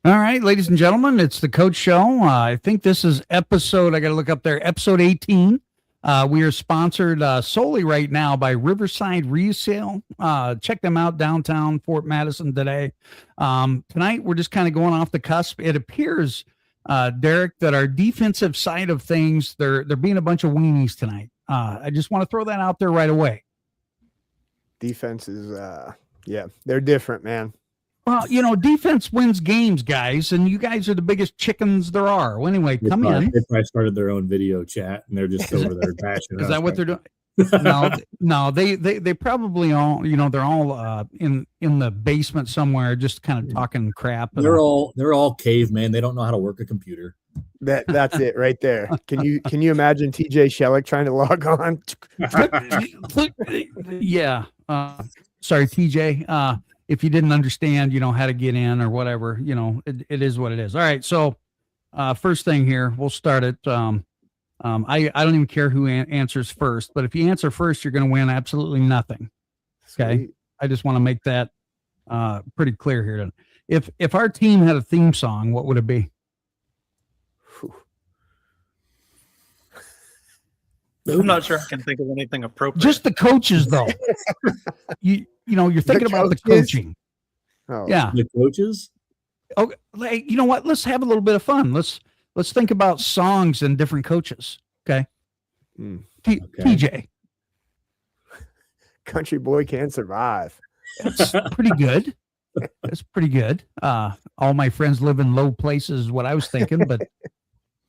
All right, ladies and gentlemen, it's the Coach Show. I think this is episode, I got to look up there, episode 18. We are sponsored solely right now by Riverside Resale. Check them out downtown Fort Madison today. Tonight, we're just kind of going off the cusp. It appears, Derek, that our defensive side of things, they're being a bunch of weenies tonight. I just want to throw that out there right away. Defense is, they're different, man. Well, defense wins games, guys, and you guys are the biggest chickens there are. Well, anyway, They in. probably started their own video chat, and they're just over there bashing. Is that what they're doing? No, they probably all, they're all in the basement somewhere, just kind of talking crap. They're all cavemen. They don't know how to work a computer. That's it right there. Can you imagine TJ Shellick trying to log on? Yeah. Sorry, TJ. If you didn't understand, how to get in or whatever, it is what it is. All right. So, first thing here, we'll start it. I don't even care who answers first, but if you answer first, you're going to win absolutely nothing. Okay. Sweet. I just want to make that pretty clear here. If our team had a theme song, what would it be? I'm not sure I can think of anything appropriate. Just the coaches, though. you're thinking about the coaching. Oh. Yeah, the coaches. Okay, you know what? Let's have a little bit of fun. Let's think about songs and different coaches. Okay. Okay. TJ. Country Boy Can't Survive. That's pretty good. That's pretty good. All my friends live in low places is what I was thinking, but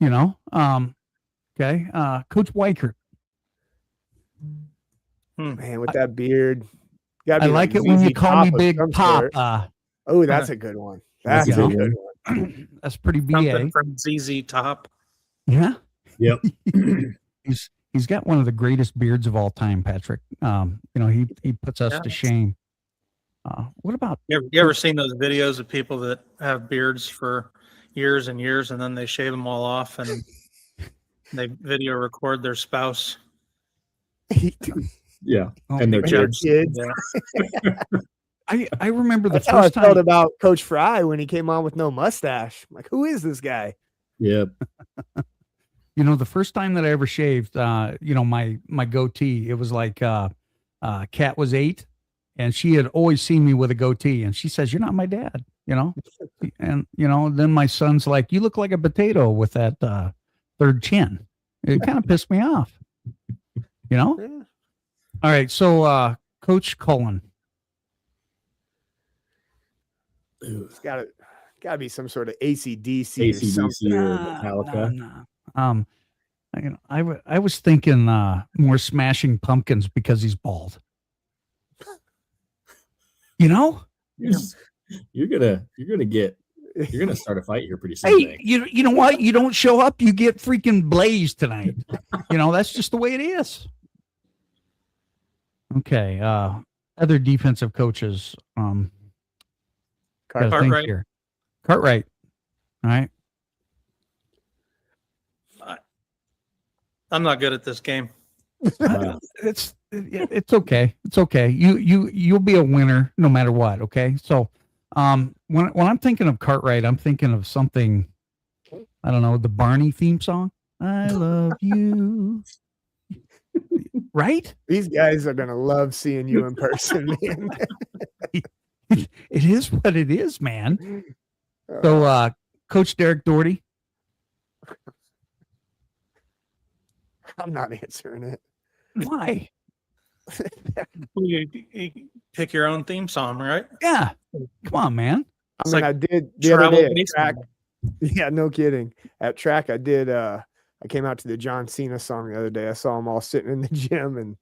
okay. Coach Weichert. Man, with that beard. I like it when you call me Big Pop. That's a good one. That's a good one. That's pretty BA. Something from ZZ Top. Yeah. Yep. He's got one of the greatest beards of all time, Patrick. He puts us to shame. What about you ever seen those videos of people that have beards for years and years and then they shave them all off and they video record their spouse? Yeah. And their kids. Yeah. I remember the That's first how I felt about Coach Fry when he came on with no mustache. I'm like, who is this guy? Yep. The first time that I ever shaved, my goatee, it was like Kat was 8 and she had always seen me with a goatee and she says, "You're not my dad," and, then my son's like, "You look like a potato with that third chin." It kind of pissed me off, Yeah. All right. So, Coach Cullen. It's gotta be some sort of AC/DC or something. or Metallica. No. I was thinking more Smashing Pumpkins because he's bald. You're gonna start a fight here pretty soon. Hey, you know what? You don't show up, you get freaking blazed tonight. That's just the way it is. Okay. Other defensive coaches. Cartwright. Here. Cartwright. All right. I'm not good at this game. It's okay. It's okay. You'll be a winner no matter what. Okay. So, when I'm thinking of Cartwright, I'm thinking of something. I don't know, the Barney theme song. I love you. Right? These guys are gonna love seeing you in person, man. It is what it is, man. So, Coach Derek Doherty. I'm not answering it. Why? You pick your own theme song, right? Yeah. Come on, man. I did the other day at track. Yeah, no kidding. At track, I did. I came out to the John Cena song the other day. I saw them all sitting in the gym and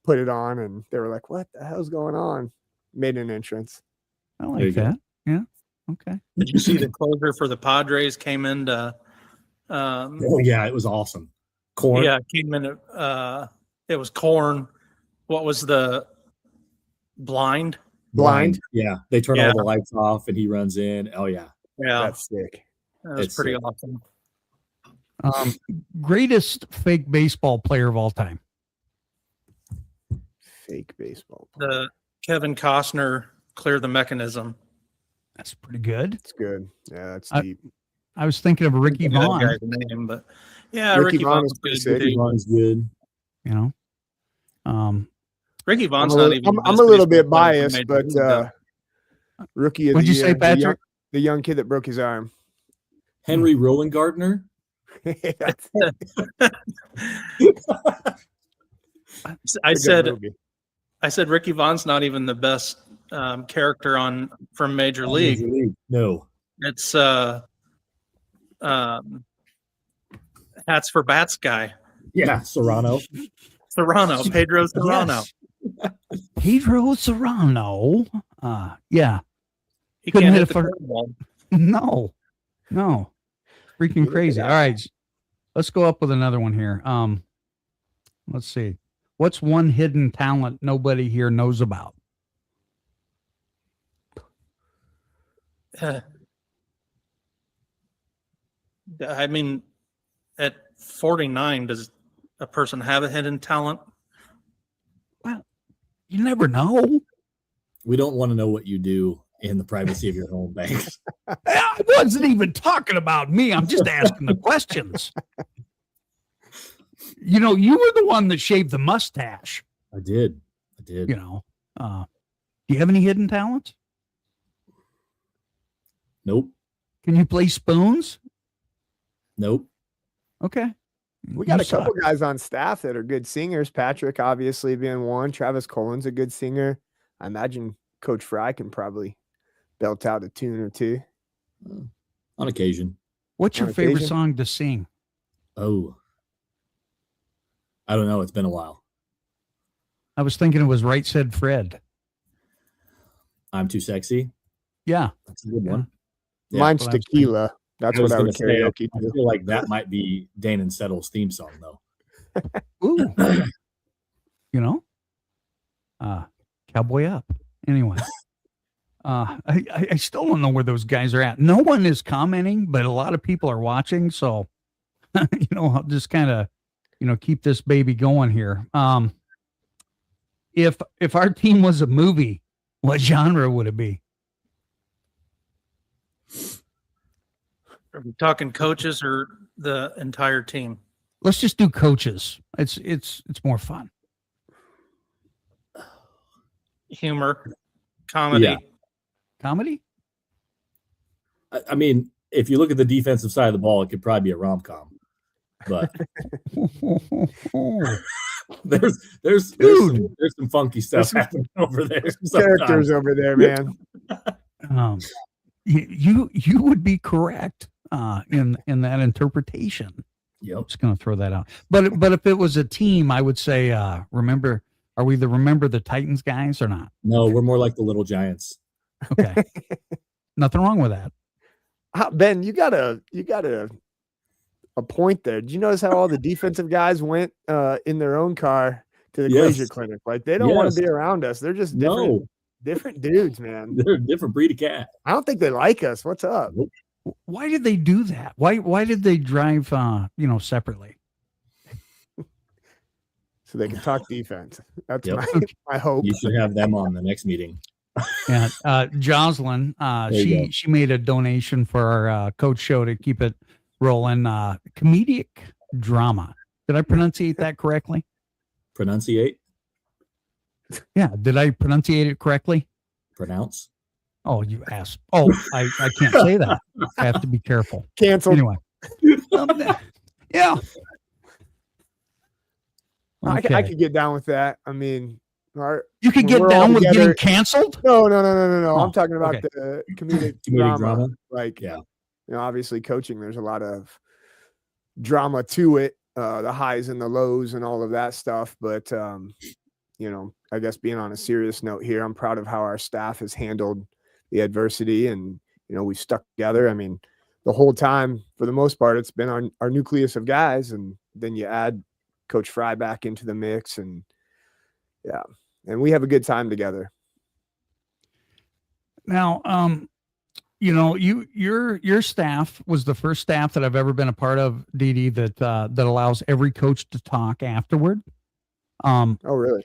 put it on, and they were like, "What the hell's going on?" Made an entrance. I like that. Yeah. Okay. Did you see the closer for the Padres came into? Oh yeah, it was awesome. Corn. Yeah, came in. It was Corn. What was the blind? Yeah, they turn all the lights off and he runs in. Oh yeah, that's sick. That was pretty awesome. Greatest fake baseball player of all time. Fake baseball player. The Kevin Costner Clear the Mechanism. That's pretty good. It's good. Yeah, that's deep. I was thinking of Ricky Vaughn. That guy's name, but yeah, Ricky Vaughn is pretty good. Ricky Vaughn's good. You know, Ricky Vaughn's I'm not even. I'm a little bit biased, but rookie of what'd the you year, say, Patrick? The young kid that broke his arm. Henry Rowan Gardner. I said Ricky Vaughn's not even the best character from Major League. No, it's hats for bats guy. Yeah, Pedro Serrano. Yes. Pedro Serrano. Yeah. He couldn't hit the curveball. No. Freaking crazy. All right. Let's go up with another one here. Let's see. What's one hidden talent nobody here knows about? I mean, at 49, does a person have a hidden talent? Well, you never know. We don't want to know what you do in the privacy of your home, Banks. I wasn't even talking about me. I'm just asking the questions. You know, you were the one that shaved the mustache. I did. You know, do you have any hidden talents? Nope. Can you play spoons? Nope. Okay. We got a couple guys on staff that are good singers. Patrick, obviously, being one. Travis Colin's a good singer. I imagine Coach Fry can probably belt out a tune or two. On occasion. What's your favorite song to sing? Oh, I don't know. It's been a while. I was thinking it was Right Said Fred. I'm Too Sexy. Yeah. That's a good one. Yeah, mine's Tequila. That's what I would karaoke I feel like that might be Dane and Settle's theme song, though. Ooh. You know? Cowboy Up. Anyway. I still don't know where those guys are at. No one is commenting, but a lot of people are watching. So, you know, I'll just kind of, you know, keep this baby going here. If our team was a movie, what genre would it be? Are we talking coaches or the entire team? Let's just do coaches. It's more fun. Humor, comedy. Yeah. Comedy? I mean, if you look at the defensive side of the ball, it could probably be a rom-com. But there's some funky stuff happening over there. Characters over there, man. You would be correct in that interpretation. Yep. I'm just going to throw that out. But if it was a team, I would say, remember the Titans guys or not? No, we're more like the Little Giants. Okay. Nothing wrong with that. Ben, you got a point there. Did you notice how all the defensive guys went in their own car to the Glacier Clinic? Like they don't want to be around us. They're just different dudes, man. They're a different breed of cat. I don't think they like us. What's up? Why did they do that? Why did they drive separately? So they can talk defense. That's my hope. You should have them on the next meeting. Yeah, Jocelyn, she made a donation for our coach show to keep it rolling. Comedic drama. Did I pronunciate that correctly? Pronunciate? Yeah. Did I pronunciate it correctly? Pronounce? Oh, you asked. Oh, I can't say that. I have to be careful. Canceled. Anyway. Yeah. Okay. I could get down with that. I mean, you could get down with getting canceled? No. I'm talking about the comedic drama. Like, obviously coaching, there's a lot of drama to it, the highs and the lows and all of that stuff. But, I guess being on a serious note here, I'm proud of how our staff has handled the adversity and, we've stuck together. I mean, the whole time, for the most part, it's been our nucleus of guys. And then you add Coach Fry back into the mix and we have a good time together. Now, your staff was the first staff that I've ever been a part of, Dee, that allows every coach to talk afterward. Oh, really?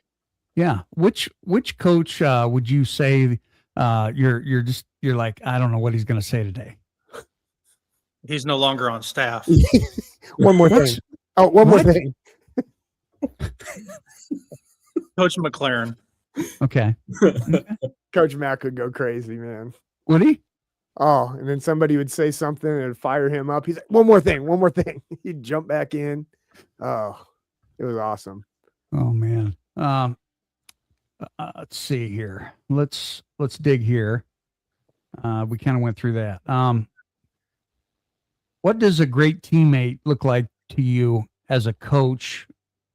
Yeah. Which coach would you say you're like, I don't know what he's going to say today. He's no longer on staff. One more thing. Oh, one more thing. Coach McLaren. Okay. Coach Matt could go crazy, man. Would he? Oh, and then somebody would say something and it'd fire him up. He's like, one more thing. He'd jump back in. Oh, it was awesome. Oh man. Let's see here. Let's dig here. We kind of went through that. What does a great teammate look like to you as a coach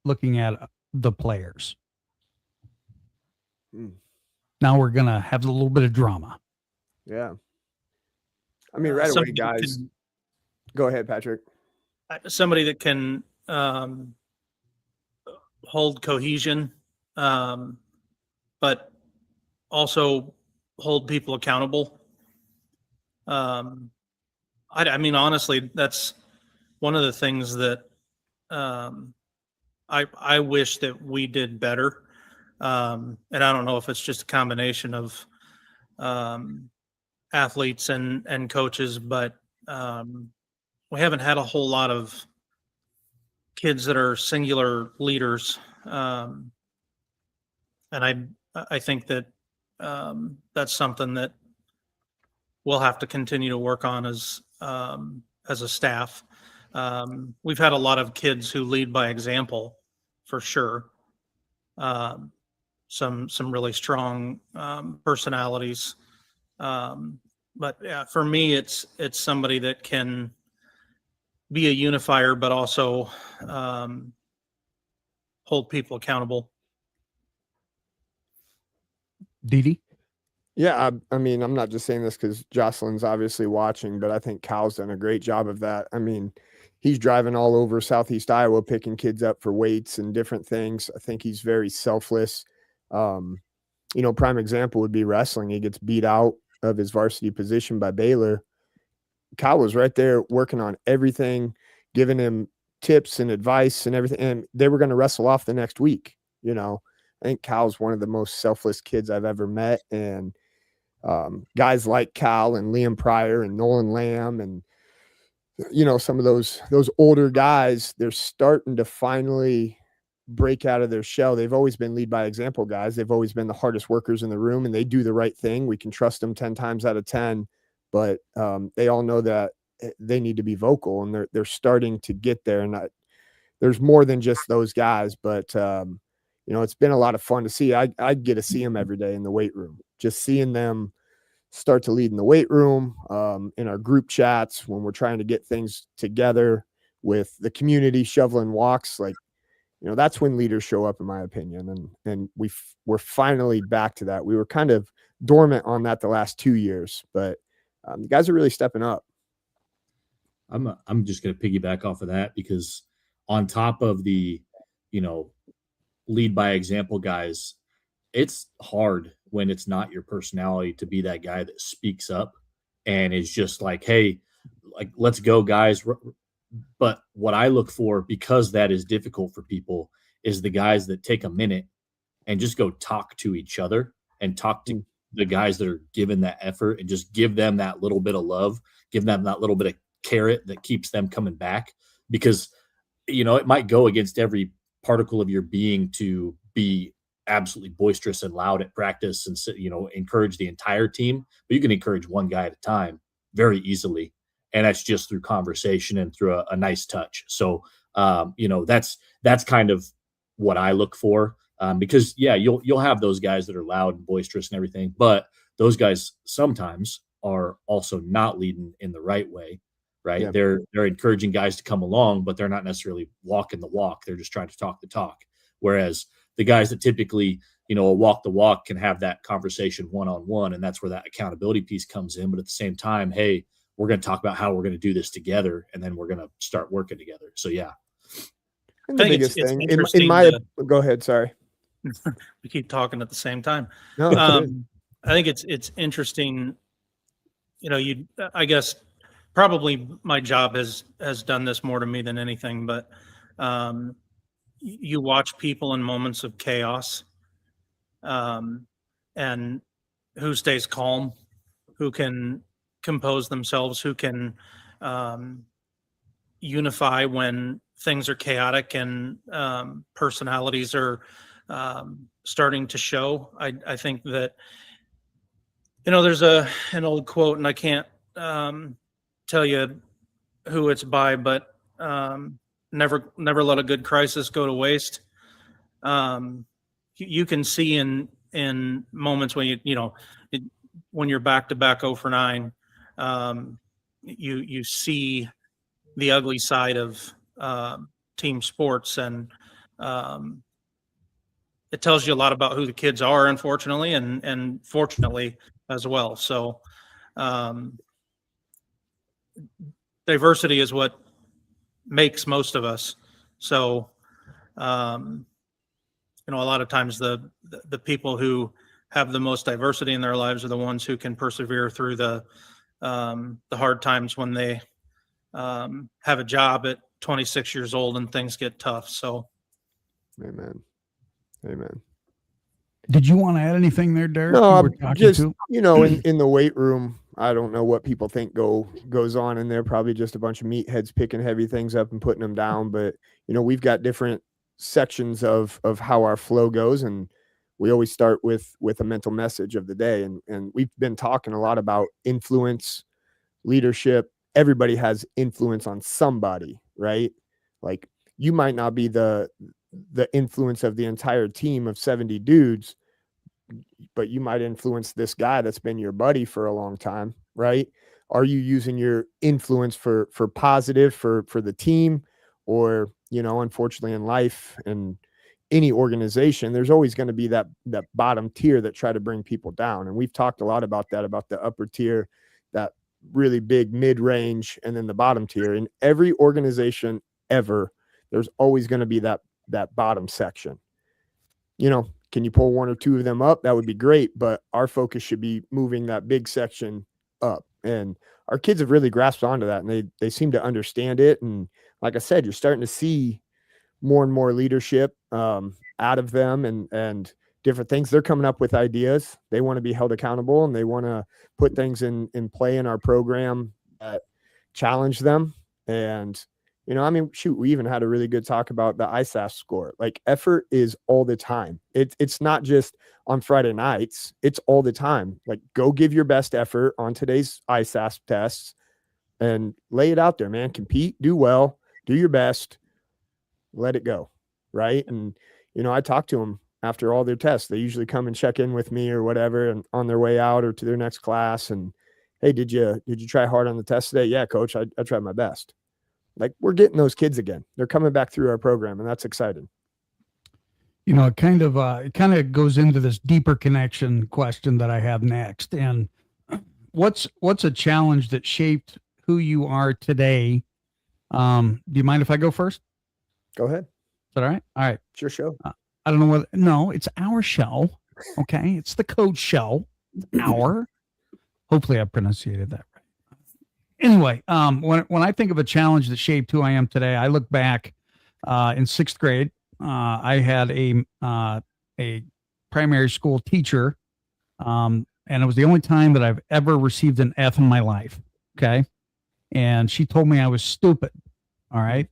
looking at the players? Now we're going to have a little bit of drama. Yeah. I mean, right away, guys. Go ahead, Patrick. Somebody that can hold cohesion, but also hold people accountable. I mean, honestly, that's one of the things that I wish that we did better. And I don't know if it's just a combination of athletes and coaches, but we haven't had a whole lot of kids that are singular leaders. And I think that that's something that we'll have to continue to work on as a staff. We've had a lot of kids who lead by example, for sure. Some really strong personalities. But yeah, for me, it's somebody that can be a unifier, but also hold people accountable. Didi? Yeah, I mean, I'm not just saying this because Jocelyn's obviously watching, but I think Cal's done a great job of that. I mean, he's driving all over Southeast Iowa, picking kids up for weights and different things. I think he's very selfless. Prime example would be wrestling. He gets beat out of his varsity position by Baylor. Cal was right there working on everything, giving him tips and advice and everything. And they were going to wrestle off the next week. I think Cal's one of the most selfless kids I've ever met. And guys like Cal and Liam Pryor and Nolan Lamb and, some of those older guys, they're starting to finally break out of their shell. They've always been lead by example guys. They've always been the hardest workers in the room, and they do the right thing. We can trust them 10 times out of 10, but they all know that they need to be vocal, and they're starting to get there. And there's more than just those guys, but it's been a lot of fun to see. I get to see them every day in the weight room, just seeing them start to lead in the weight room, in our group chats when we're trying to get things together with the community, shoveling walks. Like, that's when leaders show up, in my opinion. And we're finally back to that. We were kind of dormant on that the last 2 years, but the guys are really stepping up. I'm just going to piggyback off of that, because on top of the, lead by example guys, it's hard when it's not your personality to be that guy that speaks up and is just like, hey, like, let's go, guys. But what I look for, because that is difficult for people, is the guys that take a minute and just go talk to each other and talk to the guys that are giving that effort and just give them that little bit of love, give them that little bit of carrot that keeps them coming back. Because, it might go against every particle of your being to be absolutely boisterous and loud at practice and, encourage the entire team, but you can encourage one guy at a time very easily. And that's just through conversation and through a nice touch. So, that's kind of what I look for, because you'll have those guys that are loud and boisterous and everything, but those guys sometimes are also not leading in the right way, right? Yeah. They're encouraging guys to come along, but they're not necessarily walking the walk. They're just trying to talk the talk. Whereas the guys that typically, walk the walk can have that conversation one-on-one, and that's where that accountability piece comes in. But at the same time, hey, we're going to talk about how we're going to do this together, and then we're going to start working together. So, yeah. And the biggest thing in my go ahead. Sorry. We keep talking at the same time. No, I think it's interesting. I guess probably my job has done this more to me than anything, but you watch people in moments of chaos, and who stays calm, who can compose themselves, who can unify when things are chaotic and personalities are starting to show. I think that, there's an old quote, and I can't tell you who it's by, but never let a good crisis go to waste. You can see in moments when when you're back to back 0 for 9, you see the ugly side of team sports, and it tells you a lot about who the kids are, unfortunately, and fortunately as well. So diversity is what makes most of us. So a lot of times the people who have the most diversity in their lives are the ones who can persevere through the hard times when they have a job at 26 years old and things get tough. So Amen. Did you want to add anything there, Derek? No, just in the weight room, I don't know what people think goes on in there. Probably just a bunch of meatheads picking heavy things up and putting them down. But we've got different sections of how our flow goes, and we always start with a mental message of the day. And we've been talking a lot about influence, leadership. Everybody has influence on somebody, right? Like, you might not be the influence of the entire team of 70 dudes, but you might influence this guy that's been your buddy for a long time, right? Are you using your influence for positive for the team? Or, unfortunately in life and any organization, there's always going to be that bottom tier that try to bring people down. And we've talked a lot about that, about the upper tier, that really big mid-range, and then the bottom tier. In every organization ever, there's always going to be that bottom section. Can you pull one or two of them up? That would be great, but our focus should be moving that big section up. And our kids have really grasped onto that, and they seem to understand it. And like I said, you're starting to see more and more leadership out of them, and different things. They're coming up with ideas. They want to be held accountable, and they want to put things in play in our program that challenge them. And we even had a really good talk about the ISAF score. Like, effort is all the time. It's not just on Friday nights. It's all the time. Like, go give your best effort on today's ISAF tests and lay it out there, man. Compete, do well, do your best, let it go. Right. And, I talk to them after all their tests. They usually come and check in with me or whatever, and on their way out or to their next class. And, hey, did you try hard on the test today? Yeah, coach, I tried my best. Like, we're getting those kids again. They're coming back through our program, and that's exciting. It kind of goes into this deeper connection question that I have next. And what's a challenge that shaped who you are today? Do you mind if I go first? Go ahead. Is that all right? All right. It's your show. I don't know no, it's our show. Okay. It's the coach show. Hopefully I pronunciated that right. Anyway, when I think of a challenge that shaped who I am today, I look back in 6th grade. I had a primary school teacher, and it was the only time that I've ever received an F in my life. Okay, and she told me I was stupid. All right,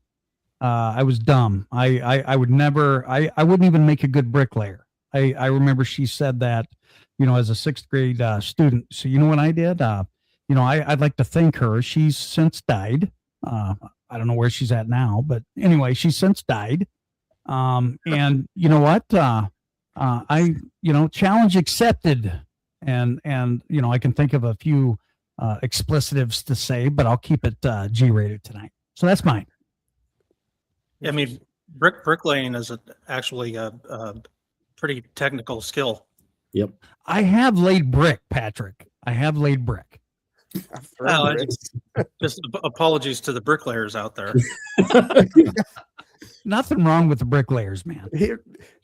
I was dumb. I would never. I wouldn't even make a good bricklayer. I remember she said that, as a 6th grade student. So you know what I did? I'd like to thank her. She's since died. I don't know where she's at now, but anyway, she's since died. And you know what? Challenge accepted. And I can think of a few explicitives to say, but I'll keep it G-rated tonight. So that's mine. I mean, bricklaying is actually a pretty technical skill. Yep. I have laid brick, Patrick. I have laid brick. Well, just apologies to the bricklayers out there. Nothing wrong with the bricklayers, man.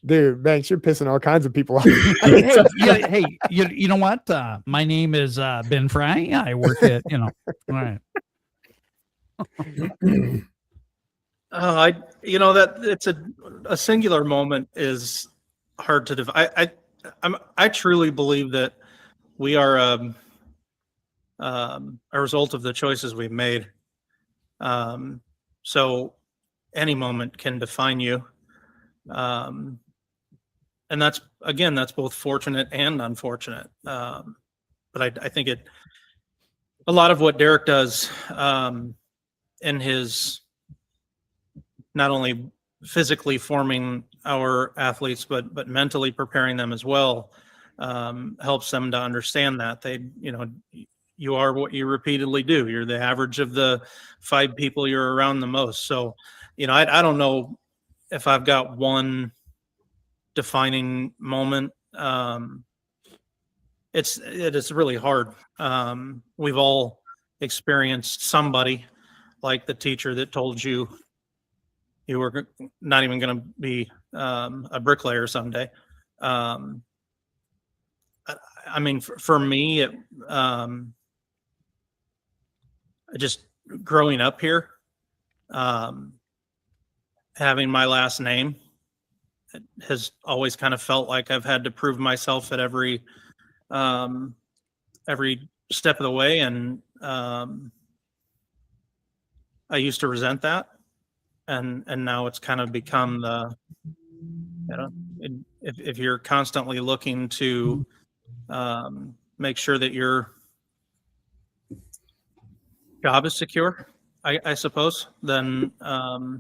Dude, Banks, you're pissing all kinds of people off. Hey, you know what? My name is Ben Fry. I work at, all right. That it's a singular moment is hard to define. I truly believe that we are a result of the choices we've made. So any moment can define you. And that's both fortunate and unfortunate. But I think a lot of what Derek does in his not only physically forming our athletes, but mentally preparing them as well, helps them to understand that you are what you repeatedly do. You're the average of the 5 people you're around the most. So, I don't know if I've got one defining moment. It is really hard. We've all experienced somebody like the teacher that told you were not even going to be a bricklayer someday. I mean, for me, just growing up here, having my last name, it has always kind of felt like I've had to prove myself at every step of the way. And I used to resent that. And now it's kind of become if you're constantly looking to make sure that your job is secure, I suppose, then I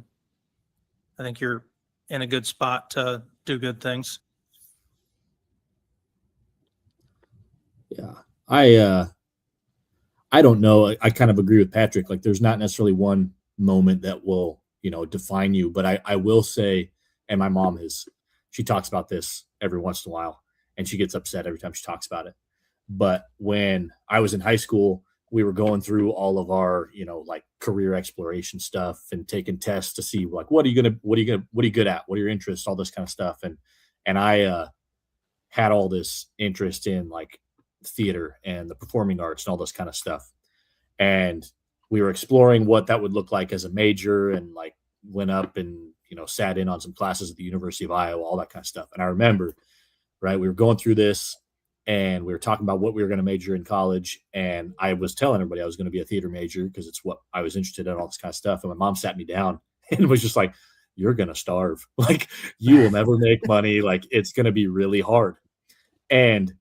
think you're in a good spot to do good things. Yeah. I don't know. I kind of agree with Patrick. Like, there's not necessarily one moment that will, define you. But I will say, and my mom she talks about this every once in a while, and she gets upset every time she talks about it. But when I was in high school, we were going through all of our, like career exploration stuff and taking tests to see like, what are you good at? What are your interests? All this kind of stuff. And I had all this interest in like theater and the performing arts and all this kind of stuff. And we were exploring what that would look like as a major, and like went up and, sat in on some classes at the University of Iowa, all that kind of stuff. And I remember, right, we were going through this and we were talking about what we were going to major in college. And I was telling everybody I was going to be a theater major because it's what I was interested in, all this kind of stuff. And my mom sat me down and was just like, you're going to starve. Like, you will never make money. Like, it's going to be really hard. And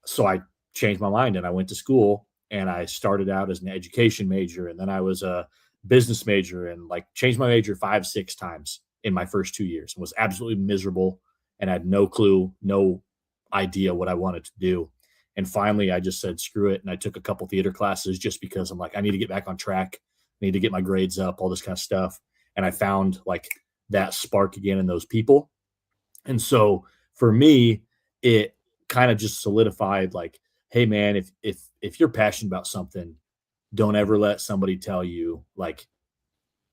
so I changed my mind and I went to school, and I started out as an education major, and then I was a business major, and like changed my major 5-6 times in my first 2 years, and was absolutely miserable and had no clue, no idea what I wanted to do. And finally I just said, screw it. And I took a couple theater classes just because I'm like, I need to get back on track. I need to get my grades up, all this kind of stuff. And I found like that spark again in those people. And so for me, it kind of just solidified like, hey man, if you're passionate about something, don't ever let somebody tell you like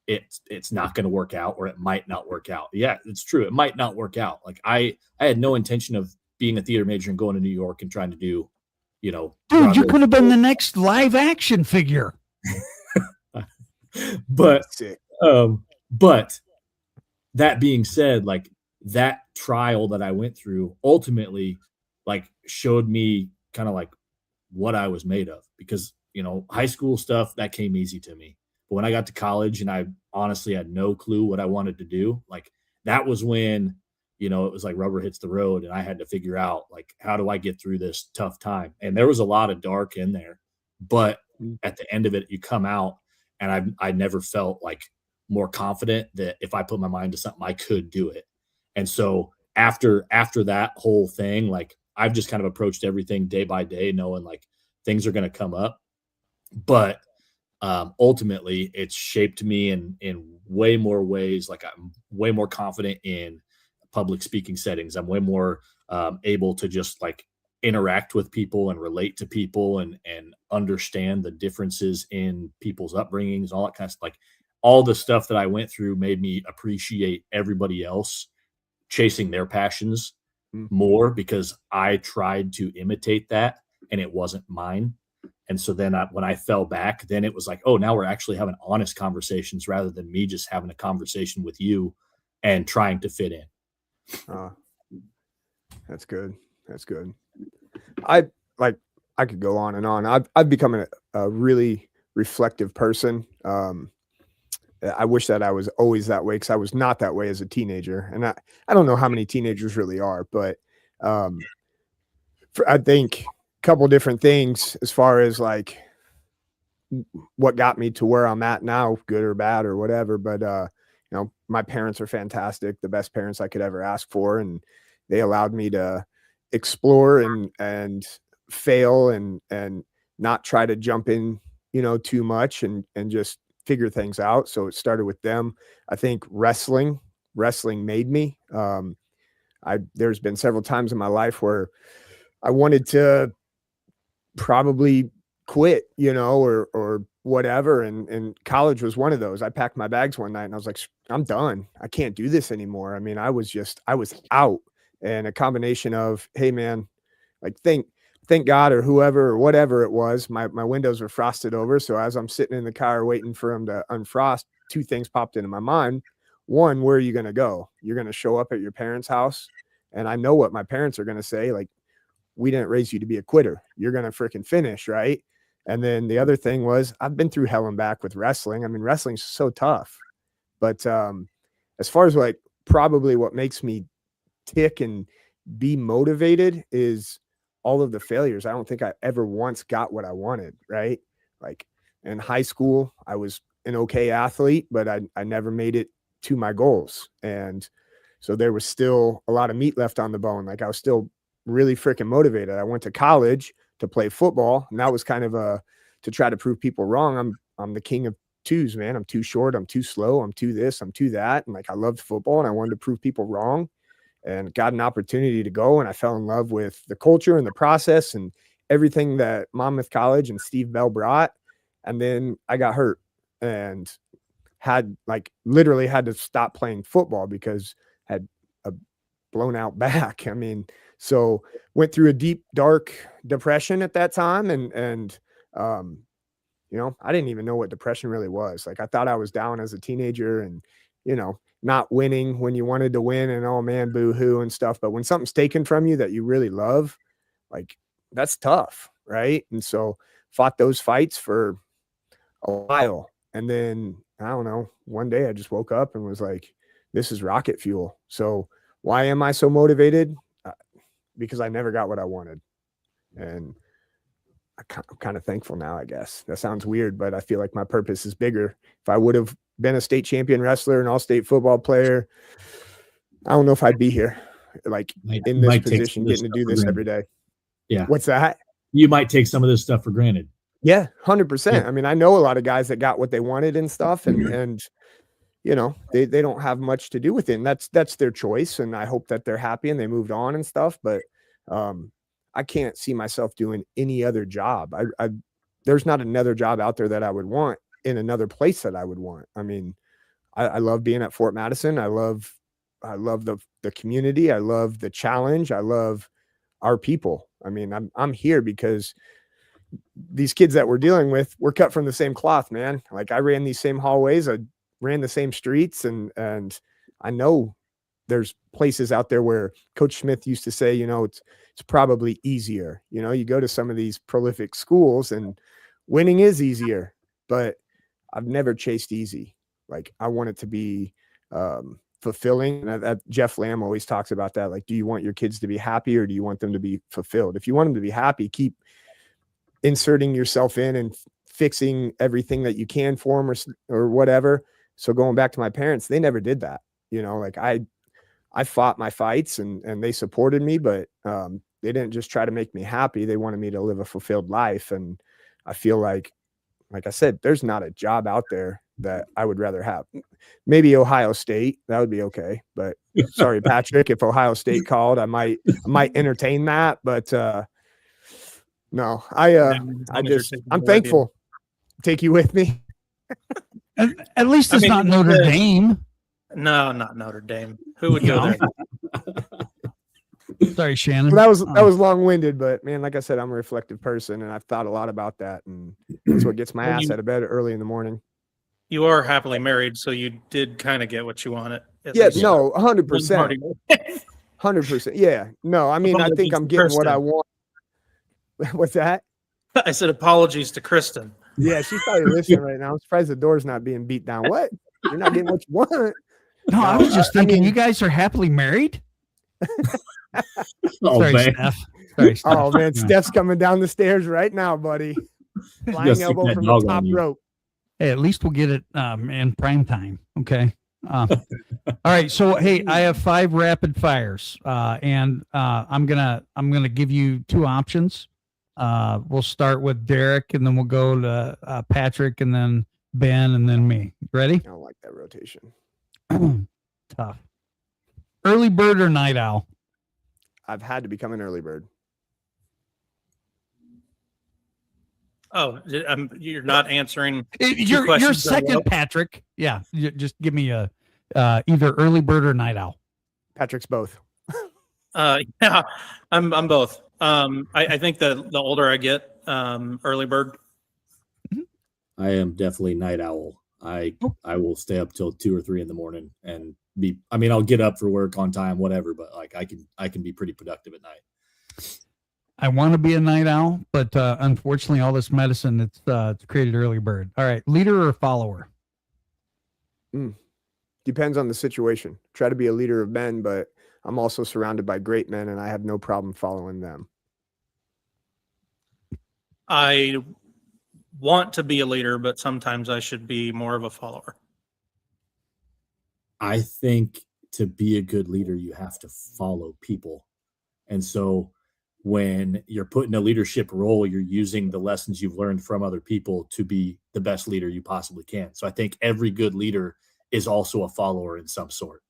it's not going to work out, or it might not work out. Yeah, it's true. It might not work out. Like I had no intention of being a theater major and going to New York and trying to do, dude, you could have been the next live action figure. But that being said, like that trial that I went through ultimately like showed me kind of like what I was made of, because, high school stuff that came easy to me. But when I got to college and I honestly had no clue what I wanted to do, like that was when, it was like rubber hits the road, and I had to figure out like, how do I get through this tough time? And there was a lot of dark in there, but at the end of it, you come out, and I never felt like more confident that if I put my mind to something, I could do it. And so after that whole thing, like I've just kind of approached everything day by day, knowing like things are going to come up, but ultimately it's shaped me in way more ways. Like I'm way more confident in public speaking settings. I'm way more able to just like interact with people and relate to people and understand the differences in people's upbringings, all that kind of stuff. Like all the stuff that I went through made me appreciate everybody else chasing their passions more, because I tried to imitate that and it wasn't mine. And so then when I fell back, then it was like, oh, now we're actually having honest conversations rather than me just having a conversation with you and trying to fit in. That's good. That's good. I like I could go on and on. I've become a really reflective person. I wish that I was always that way, because I was not that way as a teenager. And I don't know how many teenagers really are, but I think a couple different things as far as like what got me to where I'm at now, good or bad or whatever. But you know, my parents are fantastic, the best parents I could ever ask for, and they allowed me to explore and fail and not try to jump in, you know, too much, and just figure things out. So it started with them. I think wrestling made me. There's been several times in my life where I wanted to probably quit, you know, or whatever. And college was one of those. I packed my bags one night and I was like, I'm done. I can't do this anymore. I mean, I was out. And a combination of, hey man, like thank God or whoever or whatever it was, my windows were frosted over. So as I'm sitting in the car waiting for them to unfrost, two things popped into my mind. One, where are you going to go? You're going to show up at your parents' house. And I know what my parents are going to say. Like, we didn't raise you to be a quitter. You're going to freaking finish. Right. And then the other thing was, I've been through hell and back with wrestling. I mean, wrestling's so tough, but as far as like probably what makes me tick and be motivated is all of the failures. I don't think I ever once got what I wanted. Right. Like in high school, I was an okay athlete, but I never made it to my goals. And so there was still a lot of meat left on the bone. Like I was still really freaking motivated. I went to college to play football, and that was kind of to try to prove people wrong. I'm the king of twos, man. I'm too short. I'm too slow. I'm too this. I'm too that. And like, I loved football and I wanted to prove people wrong, and got an opportunity to go. And I fell in love with the culture and the process and everything that Monmouth College and Steve Bell brought. And then I got hurt and literally had to stop playing football because I had a blown out back. I mean, so went through a deep, dark depression at that time. And you know, I didn't even know what depression really was. Like, I thought I was down as a teenager and, you know, not winning when you wanted to win and, oh man, boo hoo and stuff. But when something's taken from you that you really love, like, that's tough. Right. And so fought those fights for a while. And then, I don't know, one day I just woke up and was like, this is rocket fuel. So why am I so motivated? Because I never got what I wanted. And I'm kind of thankful now, I guess. That sounds weird, but I feel like my purpose is bigger. If I would have been a state champion wrestler, an all-state football player, I don't know if I'd be here, like in this position, getting to do this every day. Yeah. What's that? You might take some of this stuff for granted. Yeah, 100%. I mean, I know a lot of guys that got what they wanted and stuff, and you know, they don't have much to do with it. And that's their choice. And I hope that they're happy and they moved on and stuff. But I can't see myself doing any other job. There's not another job out there that I would want in another place that I would want. I mean, I love being at Fort Madison. I love the community. I love the challenge. I love our people. I mean, I'm here because these kids that we're dealing with, we're cut from the same cloth, man. Like, I ran these same hallways. I ran the same streets, and I know there's places out there where Coach Smith used to say, you know, it's probably easier. You know, you go to some of these prolific schools and winning is easier, but I've never chased easy. Like, I want it to be fulfilling. And that Jeff Lamb always talks about that. Like, do you want your kids to be happy or do you want them to be fulfilled? If you want them to be happy, keep inserting yourself in and fixing everything that you can for them or whatever. So going back to my parents, they never did that. You know, like I fought my fights and they supported me, but they didn't just try to make me happy. They wanted me to live a fulfilled life. And I feel like I said, there's not a job out there that I would rather have. Maybe Ohio State, that would be okay. But sorry, Patrick, if Ohio State called, I might entertain that. But no, I'm thankful. Take you with me. At least it's not Notre Dame. No, not Notre Dame. Who would go there? Sorry, Shannon. Well, that was long-winded, but man, like I said, I'm a reflective person, and I've thought a lot about that, and that's what gets my ass out of bed early in the morning. You are happily married, so you did kind of get what you wanted. Yeah, no, 100%. 100%. Yeah, no, I mean, I think I'm getting what I want. What's that? I said apologies to Kristen. Yeah, she's probably listening right now. I'm surprised the door's not being beat down. What? You're not getting what you want. No, I was just thinking, you guys are happily married. Sorry, man. Steph. Sorry, Steph. Oh man, Steph's coming down the stairs right now, buddy. Flying elbow from the top rope. Hey, at least we'll get it in prime time. Okay. All right. So hey, I have 5 rapid fires, and I'm gonna give you 2 options. We'll start with Derek, and then we'll go to Patrick, and then Ben, and then me. Ready? I don't like that rotation. Tough. Early bird or night owl? I've had to become an early bird. Oh, you're not answering. You're second, Patrick. Yeah, just give me a either early bird or night owl. Patrick's both. Yeah, I'm both. I think the older I get, early bird. I am definitely night owl. I will stay up till 2 or 3 in the morning and be. I mean, I'll get up for work on time, whatever. But like, I can be pretty productive at night. I want to be a night owl, but unfortunately, all this medicine it's created early bird. All right, leader or follower? Depends on the situation. Try to be a leader of men, but I'm also surrounded by great men, and I have no problem following them. I want to be a leader, but sometimes I should be more of a follower. I think to be a good leader, you have to follow people. And so when you're put in a leadership role, you're using the lessons you've learned from other people to be the best leader you possibly can. So I think every good leader is also a follower in some sort.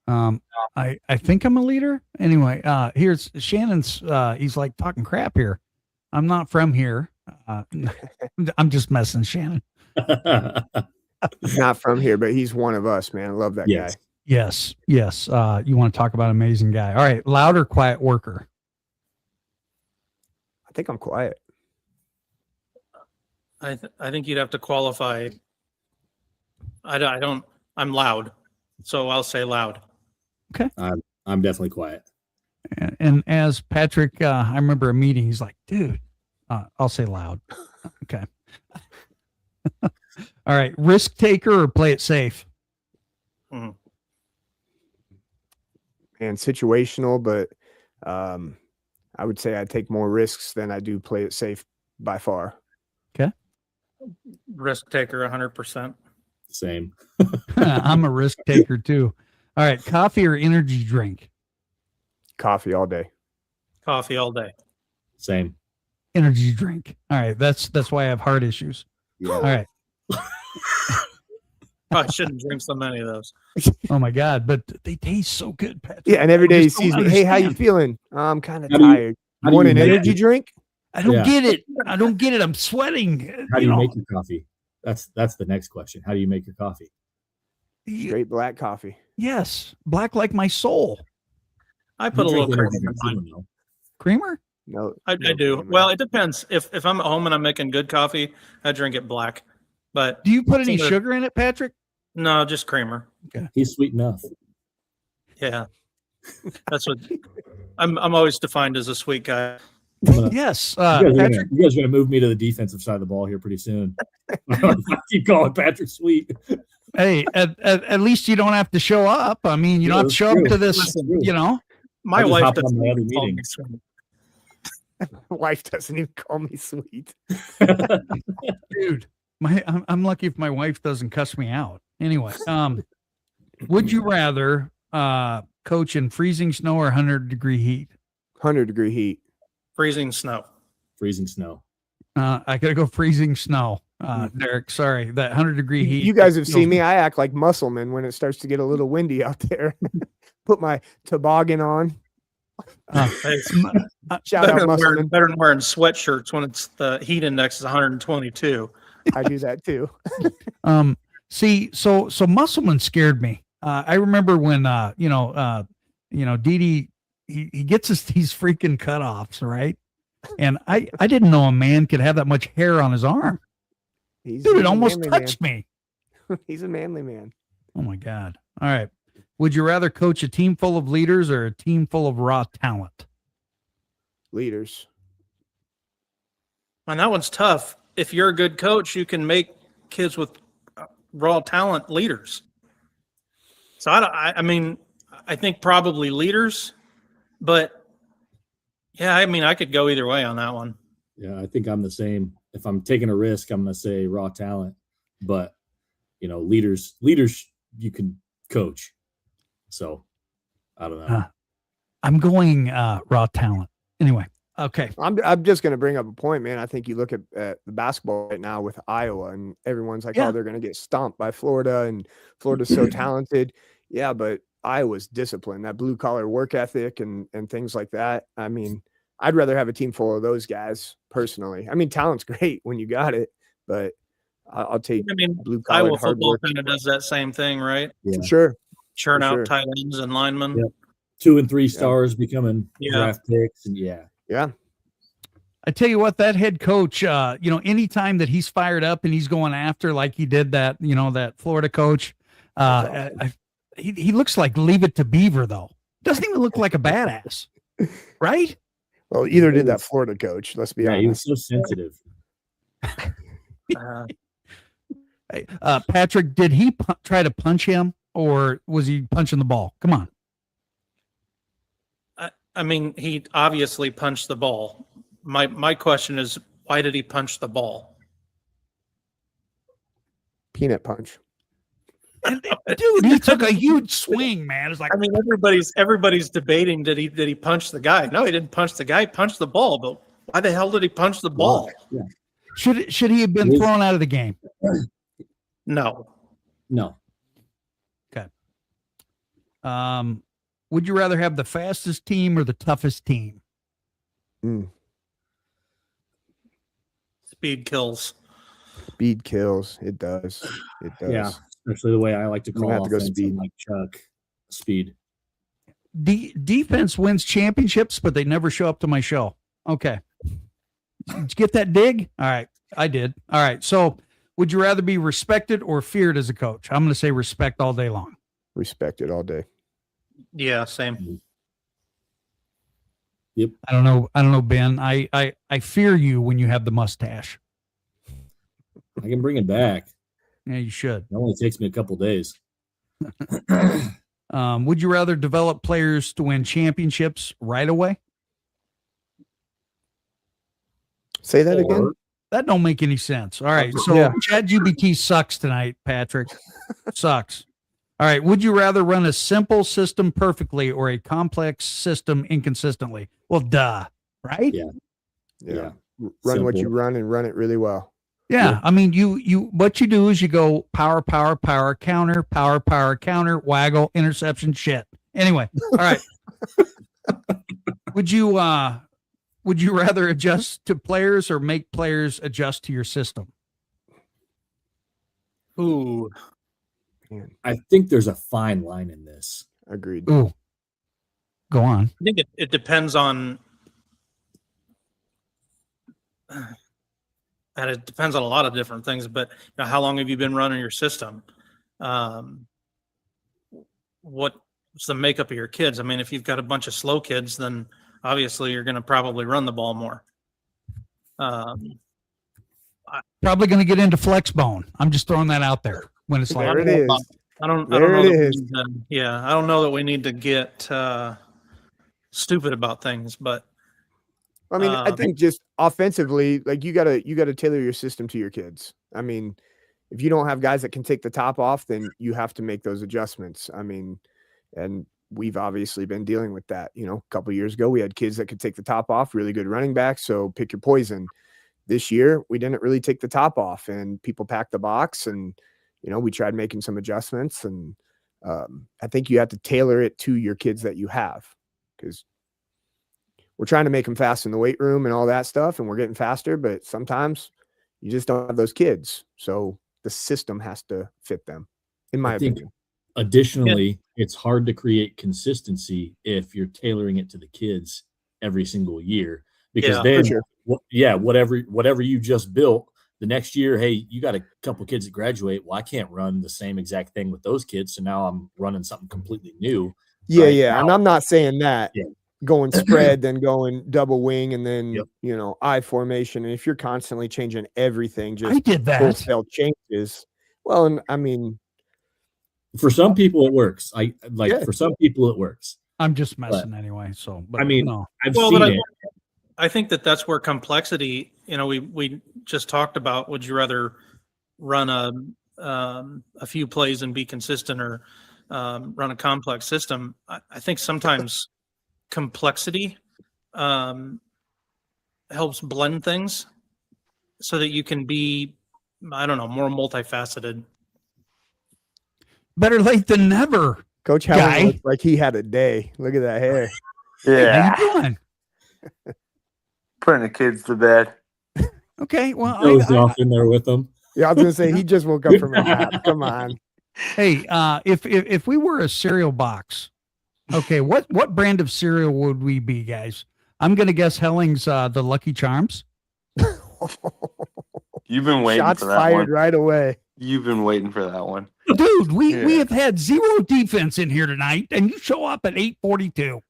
I think I'm a leader. Anyway, here's Shannon's. He's like talking crap here. I'm not from here. I'm just messing, Shannon. He's not from here, but he's one of us, man. I love that guy. Yes. You want to talk about an amazing guy. All right. Loud or quiet worker? I think I'm quiet. I think you'd have to qualify. I'm loud. So I'll say loud. Okay. I'm definitely quiet. And as Patrick, I remember a meeting, he's like, dude, I'll say loud. Okay. All right. Risk taker or play it safe? And situational, but I would say I take more risks than I do play it safe by far. Okay. Risk taker 100%. Same. I'm a risk taker too. All right. Coffee or energy drink? Coffee all day. Coffee all day. Same. Energy drink. All right. That's why I have heart issues. Yeah. All right. I shouldn't drink so many of those. Oh my God. But they taste so good, Patrick. Yeah. And every day he sees me. Hey, how you feeling? I'm kind of tired. You want an energy drink? I don't get it. I'm sweating. How do you make your coffee? That's the next question. How do you make your coffee? Straight black coffee. Yes. Black like my soul. I put a little creamer. Creamer? No, I do. Creamer. Well, it depends. If I'm at home and I'm making good coffee, I drink it black. But do you put any sugar in it, Patrick? No, just creamer. Okay. He's sweet enough. Yeah. That's what I'm always defined as a sweet guy. Yes. Patrick, you guys are going to move me to the defensive side of the ball here pretty soon. I keep calling Patrick sweet. Hey, at least you don't have to show up. I mean, you don't have to show up to this, My wife doesn't even call me sweet. My wife doesn't even call me sweet. Dude, I'm lucky if my wife doesn't cuss me out. Anyway, would you rather coach in freezing snow or 100-degree heat? 100-degree heat. Freezing snow. Freezing snow. I gotta go freezing snow. Derek, sorry, that 100-degree heat. You guys have seen me. I act like Muscleman when it starts to get a little windy out there. Put my toboggan on. Shout out Muscleman. Better than wearing sweatshirts when it's the heat index is 122. I do that too. See, so Muscleman scared me. I remember when Didi he gets these freaking cutoffs, right? And I didn't know a man could have that much hair on his arm. Dude, it almost touched me. He's a manly man. Oh my God. All right. Would you rather coach a team full of leaders or a team full of raw talent? leaders. And that one's tough. If you're a good coach, you can make kids with raw talent leaders. So I mean, I think probably leaders, but yeah, I mean, I could go either way on that one. Yeah, I think I'm the same. If I'm taking a risk, I'm going to say raw talent, but leaders you can coach. So I don't know. I'm going raw talent. Anyway, okay. I'm just going to bring up a point, man. I think you look at the basketball right now with Iowa, and everyone's like, oh, they're going to get stomped by Florida, and Florida's so talented. Yeah, but Iowa's disciplined, that blue collar work ethic and things like that. I mean, I'd rather have a team full of those guys personally. I mean, talent's great when you got it, but I'll take blue collar Iowa hard football work. kind of does that same thing, right? Yeah. Sure. Churn out tight ends and linemen. Yep. 2 and 3 stars becoming draft picks, and yeah. I tell you what, that head coach, anytime that he's fired up and he's going after like he did that, that Florida coach, he looks like Leave It to Beaver though. Doesn't even look like a badass, right? Well, either did that Florida coach. Let's be honest. He was so sensitive. Patrick, did he try to punch him, or was he punching the ball? Come on. I mean, he obviously punched the ball. My question is, why did he punch the ball? Peanut punch. Dude, he took a huge swing, man. It's like, I mean, everybody's debating, did he punch the guy? No, he didn't punch the guy. He punched the ball, but why the hell did he punch the ball? Yeah. Should he have been thrown out of the game? No. Okay. Would you rather have the fastest team or the toughest team? Speed kills. Speed kills. It does. Yeah, especially the way I like to call have to go offense, speed. like Chuck. Speed. Defense wins championships, but they never show up to my show. Okay. Did you get that dig? All right. I did. All right. So would you rather be respected or feared as a coach? I'm going to say respect all day long. Respected all day. Yeah, same. Yep. I don't know, Ben. I fear you when you have the mustache. I can bring it back. Yeah, you should. It only takes me a couple days. Would you rather develop players to win championships right away? Say that again. That don't make any sense. All right. So ChatGPT sucks tonight, Patrick. Sucks. All right. Would you rather run a simple system perfectly or a complex system inconsistently? Well, duh. Right? Yeah. Run what you run and run it really well. Yeah. I mean, you what you do is you go power, counter, counter, waggle, interception, shit. Anyway. All right. Would you rather adjust to players or make players adjust to your system? Ooh. I think there's a fine line in this. Agreed. Ooh. Go on. I think it depends on and it depends on a lot of different things, but how long have you been running your system? What's the makeup of your kids? I mean, if you've got a bunch of slow kids, then obviously you're going to probably run the ball more. Probably going to get into flex bone. I'm just throwing that out there when it's like, there it is. I don't know I don't know that we need to get stupid about things, but I mean, I think just offensively, like you gotta tailor your system to your kids. I mean, if you don't have guys that can take the top off, then you have to make those adjustments. I mean, and we've obviously been dealing with that. A couple of years ago, we had kids that could take the top off, really good running backs. So pick your poison. This year, we didn't really take the top off, and people packed the box, and we tried making some adjustments. And I think you have to tailor it to your kids that you have, because we're trying to make them fast in the weight room and all that stuff, and we're getting faster, but sometimes you just don't have those kids. So the system has to fit them, in my opinion. Additionally, it's hard to create consistency if you're tailoring it to the kids every single year, because whatever you just built the next year, hey, you got a couple kids that graduate. Well, I can't run the same exact thing with those kids. So now I'm running something completely new. Yeah. And I'm not saying that. going spread, then going double wing, and then Yep. I formation. And if you're constantly changing everything, I just did that. wholesale changes. Well, and I mean, For some people, it works. Yeah. For some people, it works. I'm just messing anyway. So, but I mean, no. I've Well, seen but it. I think that's where complexity, we just talked about, would you rather run a few plays and be consistent, or run a complex system? I think sometimes complexity helps blend things so that you can be, I don't know, more multifaceted. Better late than never. Coach Guy. Helen looked like he had a day. Look at that hair. How you doing? Putting the kids to bed. Okay, well, Goes off in there with them. Yeah, I was gonna say he just woke up from a nap. Come on. hey, if we were a cereal box, okay, what brand of cereal would we be, guys? I'm gonna guess Helling's the Lucky Charms. You've been waiting Shots for that fired one. right away. You've been waiting for that one. Dude, we Yeah. have had zero defense in here tonight, and you show up at 8:42.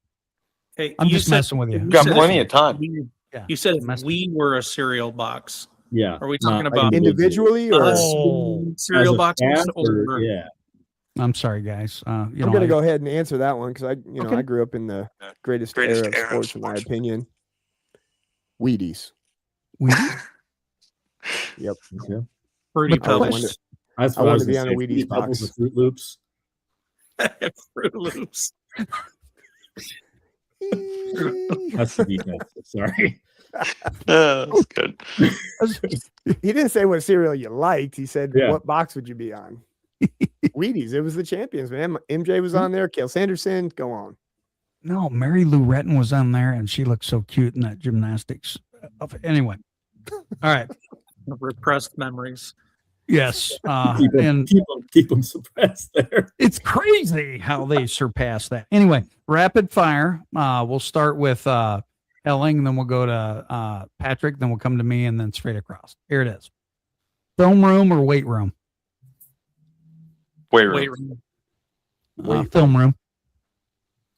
Hey, I'm you just said- messing with you. you Got said plenty if of time. we- Yeah, You said if messing. we were a cereal box. Yeah. Are we talking not about Individually, or us Oh. being as cereal a boxes, staff, or- yeah. I'm sorry, guys. I'm gonna go ahead and answer that one because Okay. I grew up in the greatest era of sports, in my opinion. Wheaties. Yep. Okay. Fruity But the Pebbles? question- That's I what wanted was to be gonna on a say. Wheaties Fruity Pebbles box. or Fruit Loops. Fruit Loops. That's the defense. Sorry. That's good. He didn't say what cereal you liked. He said, Yeah. what box would you be on? Wheaties. It was the champions, man. MJ was on there. Cale Sanderson. Go on. No, Mary Lou Retton was on there, and she looked so cute in that gymnastics. Anyway, all right. Repressed memories. Yes, Keep them suppressed there. it's crazy how they surpass that. Anyway, rapid fire. We'll start with Elling, then we'll go to Patrick, then we'll come to me, and then straight across. Here it is. Film room or weight room? Weight Weight room. room. Film room.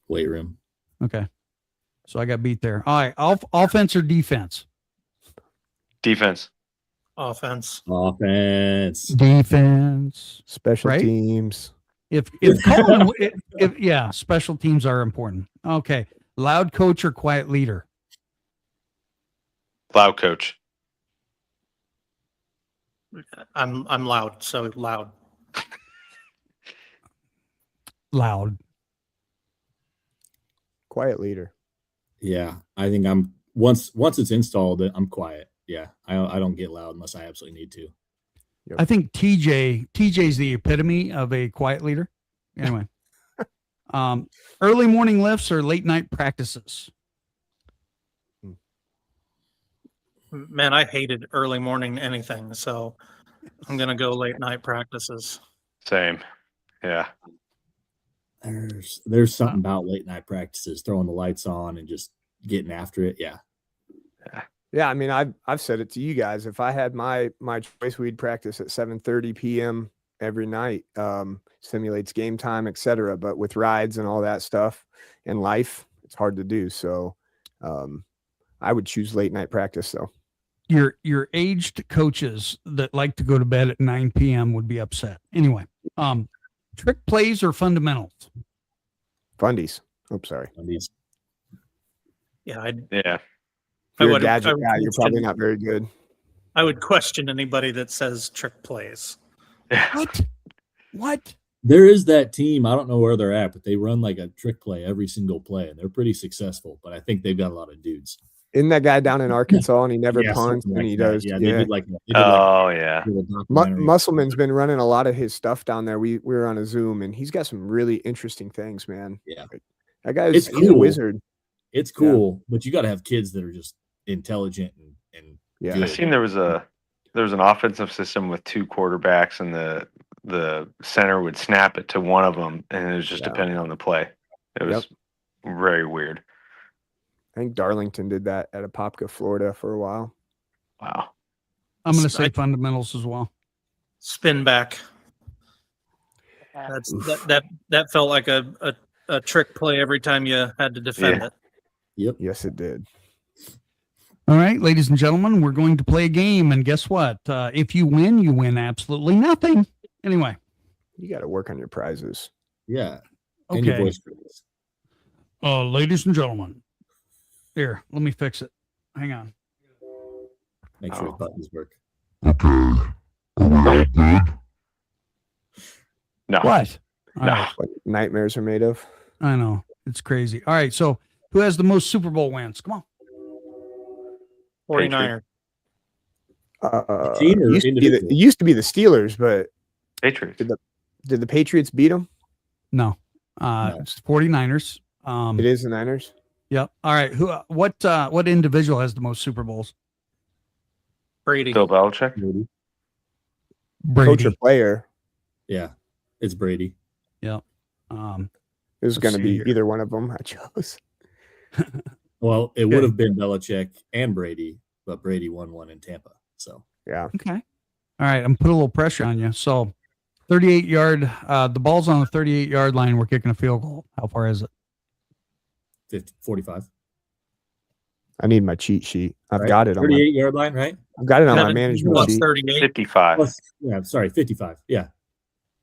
Weight room. Okay. So I got beat there. All right. Offense or defense? Defense. Offense. Offense. Defense. Special Right? teams. If special teams are important. Okay. Loud coach or quiet leader? Loud coach. I'm loud, so loud. Loud. Quiet leader. Yeah, I think I'm once it's installed, I'm quiet. Yeah, I don't get loud unless I absolutely need to. I think TJ's the epitome of a quiet leader. Anyway, early morning lifts or late night practices? Man, I hated early morning anything, so I'm gonna go late night practices. Same. Yeah. There's something about late night practices, throwing the lights on and just getting after it. Yeah. Yeah, I mean, I've said it to you guys. If I had my choice, we'd practice at 7:30 p.m. every night. Simulates game time, etc. But with rides and all that stuff in life, it's hard to do. So I would choose late night practice though. Your aged coaches that like to go to bed at 9 p.m. would be upset. Anyway, trick plays or fundamentals? Fundies. Oh, sorry. Yeah, Yeah. If you're would- a gadget I would guy, you're probably question- not very good. I would question anybody that says trick plays. What? There is that team. I don't know where they're at, but they run like a trick play every single play, and they're pretty successful. But I think they've got a lot of dudes. Isn't that guy down in Arkansas and he never Yeah, punts something and like he that. does? Yeah, Yeah. they did like Oh yeah. Musselman's been running a lot of his stuff down there. We were on a Zoom and he's got some really interesting things, man. Yeah. That guy's It's he's a cool. wizard. It's cool, but you got to have kids that are just intelligent and Yeah. I good. seen there was an offensive system with two quarterbacks, and the center would snap it to one of them, and it was just Yeah. depending on the play. It was very weird. I think Darlington did that at Apopka, Florida for a while. Wow. I'm going to say fundamentals as well. Spin back. That felt like a trick play every time you had to defend Yeah. it. Yep. Yes, it did. All right, ladies and gentlemen, we're going to play a game, and guess what? If you win absolutely nothing. Anyway. You got to work on your prizes. Yeah. Okay. And your voice phrase. Ladies and gentlemen. Here, let me fix it. Hang on. Make sure his buttons work. No. What? All No. right. What nightmares are made of. I know. It's crazy. All right, so who has the most Super Bowl wins? Come on. 49er. Team or it used to be the Steelers, but Patriots. did the Patriots beat them? No. No. It's 49ers. It is the Niners. Yep. All right. What individual has the most Super Bowls? Brady. Bill Belichick. Brady. Coach or player. Yeah. It's Brady. Yep. It was Let's going to see be here. either one of them I chose. Well, it Okay. would have been Belichick and Brady, but Brady won one in Tampa. So Yeah. Okay. All right. I'm putting a little pressure on you. So 38-yard, the ball's on the 38-yard line. We're kicking a field goal. How far is it? 45. I need my cheat sheet. I've Right? got it on my 38-yard line, right? I've got it on my Seven- management plus sheet. 38. 55. Plus, yeah, sorry, 55. Yeah.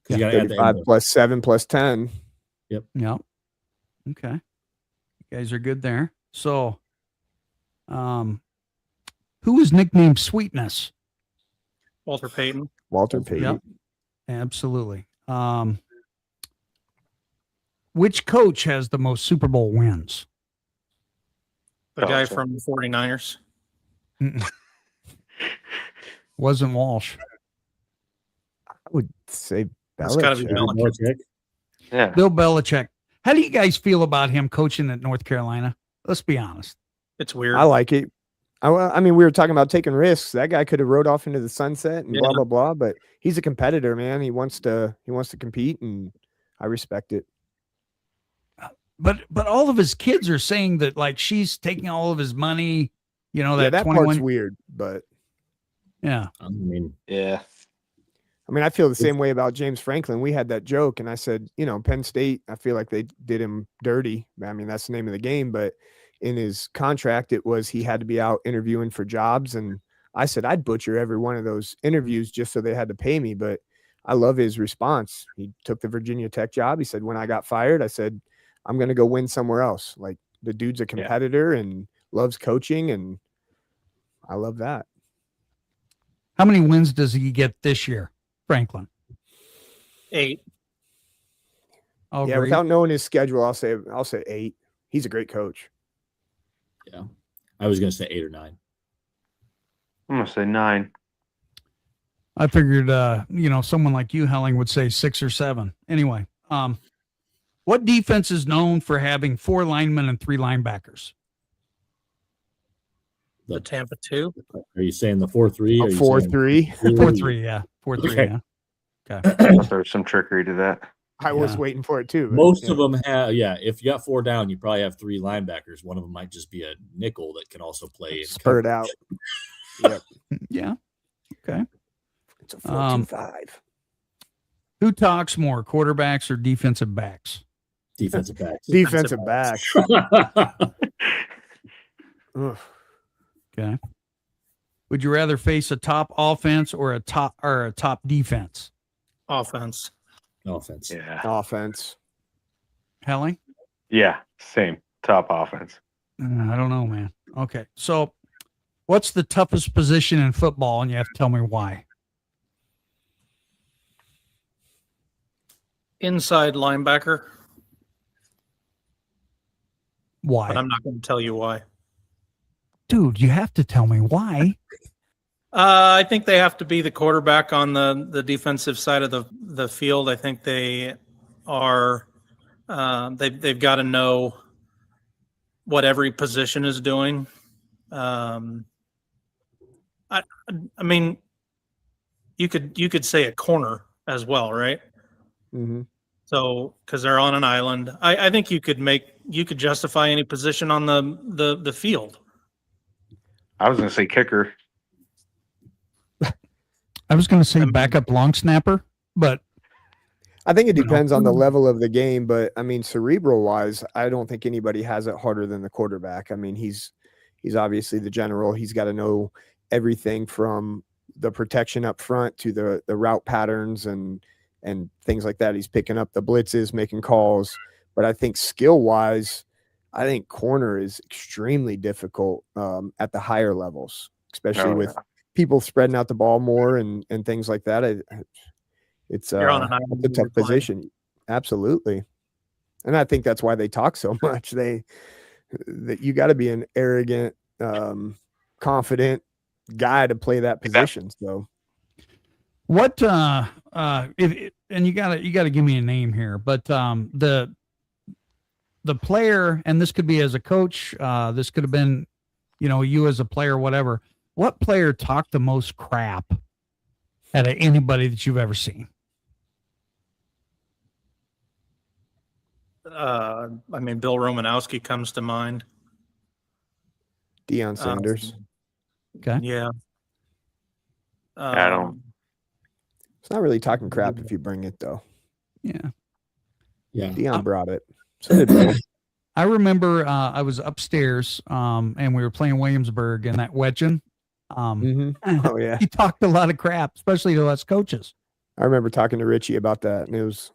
'Cause Yeah, you got to add the 35 end. plus 7 plus 10. Yep. Okay. You guys are good there. So, who is nicknamed Sweetness? Walter Payton. Walter Payton. Yep. Absolutely. Which coach has the most Super Bowl wins? The guy Belichick. from the 49ers. Wasn't Walsh. I would say It's gotta be Belichick. Belichick. Yeah. Bill Belichick. How do you guys feel about him coaching at North Carolina? Let's be honest. It's weird. I like it. I mean, we were talking about taking risks. That guy could have rode off into the sunset and blah Yeah. blah blah. But he's a competitor, man. He wants to compete, and I respect it. But all of his kids are saying that like she's taking all of his money. You know, Yeah, that that 21. part's weird, but Yeah. I mean, Yeah. I mean, I feel the same way about James Franklin. We had that joke, and I said, Penn State, I feel like they did him dirty. I mean, that's the name of the game, but in his contract, it was he had to be out interviewing for jobs. And I said, I'd butcher every one of those interviews just so they had to pay me. But I love his response. He took the Virginia Tech job. He said, when I got fired, I said, I'm going to go win somewhere else. Like, the dude's a competitor and loves coaching, and I love that. How many wins does he get this year, Franklin? 8. Oh, Yeah, without knowing his schedule, I'll say 8. He's a great coach. yeah. I was going to say 8 or 9. I'm gonna say 9. I figured, someone like you, Helling, would say 6 or 7. Anyway, what defense is known for having 4 linemen and 3 linebackers? The Tampa 2. Are you saying the 4-3? A 4-3. 4-3, yeah. 4-3, Okay. yeah. There's some trickery to that. I was Yeah. waiting for it too. but, Most yeah. of them have, yeah. If you got 4 down, you probably have 3 linebackers. One of them might just be a nickel that can also play in spurred coverage. out. Yep. Yeah. Okay. It's a 4-2-5. Who talks more, quarterbacks or defensive backs? Defensive backs. Defensive back. Ugh. Okay. Would you rather face a top offense or a top defense? Offense. Offense. Yeah. Offense. Helling? Yeah. Same. Top offense. I don't know, man. Okay. So what's the toughest position in football? And you have to tell me why. Inside linebacker, Why? but I'm not going to tell you why. Dude, you have to tell me why. I think they have to be the quarterback on the defensive side of the field. I think they are they've got to know what every position is doing. I mean, you could say a corner as well, right? Mm-hmm. So because they're on an island, I think you could justify any position on the field. I was gonna say kicker. I was going to say backup long snapper, but I think it depends on the level of the game, but I mean, cerebral wise, I don't think anybody has it harder than the quarterback. I mean, he's obviously the general. He's got to know everything from the protection up front to the route patterns and things like that. He's picking up the blitzes, making calls. But I think skill wise, I think corner is extremely difficult at the higher levels, especially with people spreading out the ball more and things like that. It's a tough position. Absolutely. And I think that's why they talk so much. That you got to be an arrogant, confident guy to play that position. So what and you gotta give me a name here, but the player, and this could be as a coach, this could have been, you as a player, whatever. What player talked the most crap at anybody that you've ever seen? I mean, Bill Romanowski comes to mind. Deion Sanders. Okay. Yeah. I don't. It's not really talking crap if you bring it, though. Yeah. Yeah. Deion brought it. So did Bill. I remember I was upstairs and we were playing Williamsburg and that Wetchen. Oh, yeah. He talked a lot of crap, especially to us coaches. I remember talking to Richie about that, and it was,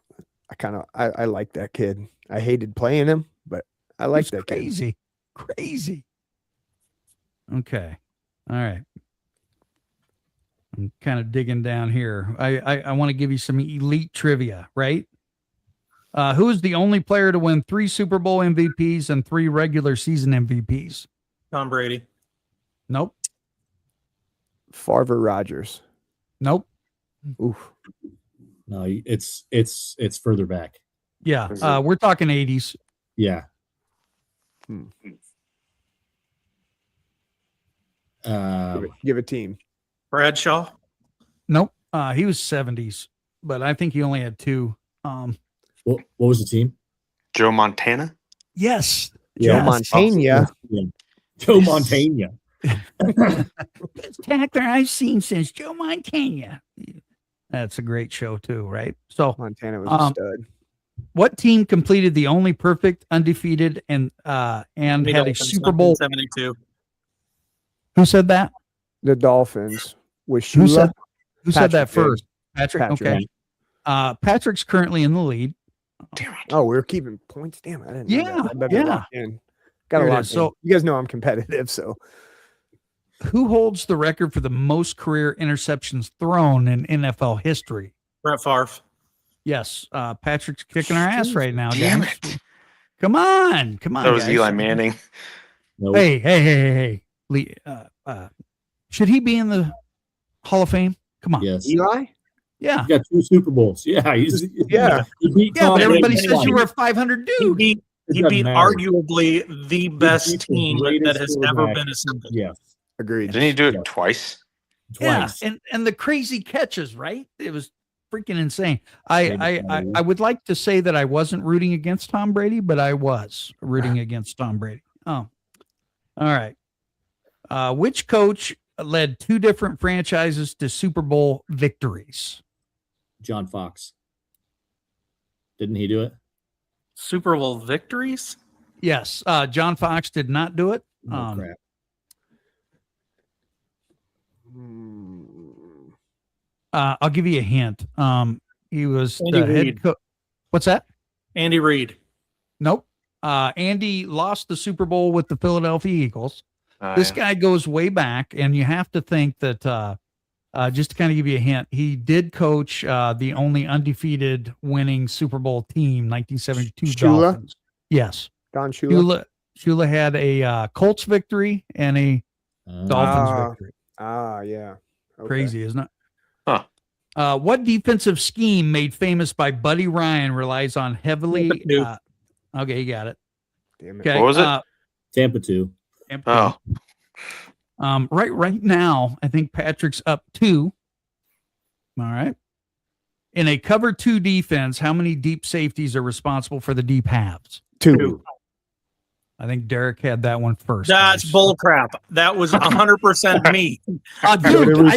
I liked that kid. I hated playing him, but I liked that kid. Crazy. Okay. All right. I'm kind of digging down here. I want to give you some elite trivia, right? Who is the only player to win 3 Super Bowl MVPs and 3 regular season MVPs? Tom Brady. Nope. Favre Rodgers. Nope. Oof. No, it's further back. Yeah. We're talking 80s. Yeah. Give a team. Bradshaw. Nope. He was 70s, but I think he only had 2. What was the team? Joe Montana? Yes. Joe Montana. Yeah. Joe Montana. Best actor I've seen since Joe Montana. That's a great show too, right? So Montana was a stud. What team completed the only perfect, undefeated, and had a Super Bowl? 72. Who said that? The Dolphins. Was Shula? Who said that first? Patrick. Okay. Patrick's currently in the lead. Damn it. Oh, we're keeping points. Damn it. I didn't know that. I better lock in. Got to lock in. So you guys know I'm competitive. So who holds the record for the most career interceptions thrown in NFL history? Brett Favre. Yes. Patrick's kicking our ass right now. Damn guys. it. Come on. That was guys. Eli Manning. Nope. Hey. Should he be in the Hall of Fame? Come on. Yes. Eli? Yeah. He got 2 Super Bowls. Yeah. But everybody says you were a 500 dude. He beat arguably the best team that has ever been assembled. Yes. Agreed. Didn't he do it twice? Yeah. And the crazy catches, right? It was freaking insane. I would like to say that I wasn't rooting against Tom Brady, but I was rooting against Tom Brady. Oh. All right. Which coach led 2 different franchises to Super Bowl victories? John Fox. Didn't he do it? Super Bowl victories? Yes. John Fox did not do it. Crap. I'll give you a hint. He was Andy the head Reid. coach. What's that? Andy Reid. Nope. Andy lost the Super Bowl with the Philadelphia Eagles. This guy goes way back, and you have to think that just to kind of give you a hint, he did coach the only undefeated winning Super Bowl team, 1972 Shula? Dolphins. Yes. Don Shula? Shula had a Colts victory and a Dolphins victory. Yeah. Okay. Crazy, isn't it? Huh. What defensive scheme made famous by Buddy Ryan relies on heavily? Okay, you got it. Damn it. Okay, What was it? Tampa 2. Oh. Right now, I think Patrick's up 2. All right. In a cover 2 defense, how many deep safeties are responsible for the deep halves? 2. I think Derek had that one first. That's bullcrap. That was 100% me. Dude,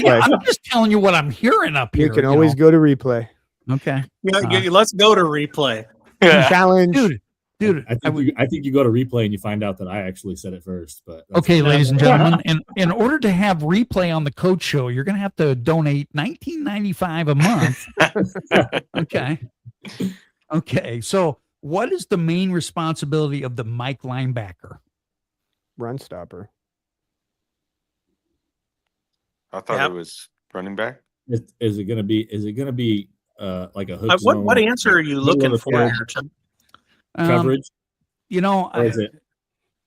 I'm just telling you what I'm hearing up here. You can always go to replay. Okay. Yeah, let's go to replay. Challenge. Dude. I think you go to replay and you find out that I actually said it first. But Okay, ladies and gentlemen, in order to have replay on the Coach Show, you're going to have to donate $19.95 a month. Okay. So, what is the main responsibility of the Mike linebacker? Run stopper. I thought it was running back. Is it gonna be like a hook zone? What answer are you looking for? Coverage. Or is it?